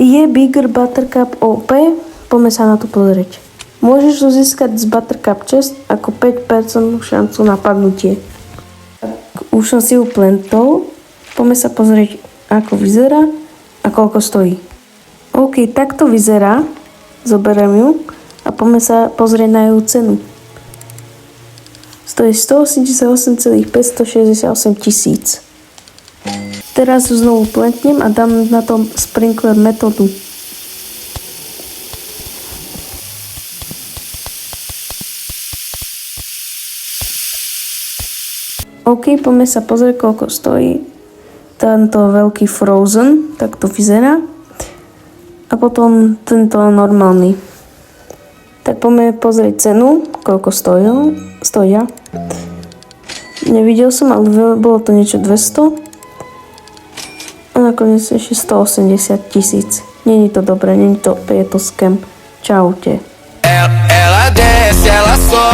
Je Bigger Buttercup OP? Poďme sa na to pozrieť. Môžeš tu získať z Buttercup chest ako 5% šancu na padnutie. Už som si ju plentol. Poďme sa pozrieť, ako vyzerá a koľko stojí. OK, takto vyzerá. Zoberiem ju a poďme sa pozrieť na jej cenu. Stojí 188,568 tisíc. Teraz ju znovu plentnem a dám na to sprinkler metódu. OK, poďme sa pozrieť, koľko stojí tento veľký Frozen, tak to vyzerá. A potom tento normálny. Tak poďme pozrieť cenu, koľko stoja. Nevidel som, ale bolo to niečo 200. A nakoniec ešte 180 tisíc. Není to dobré, je to scam. Čaute. Ela desce, ela sobe.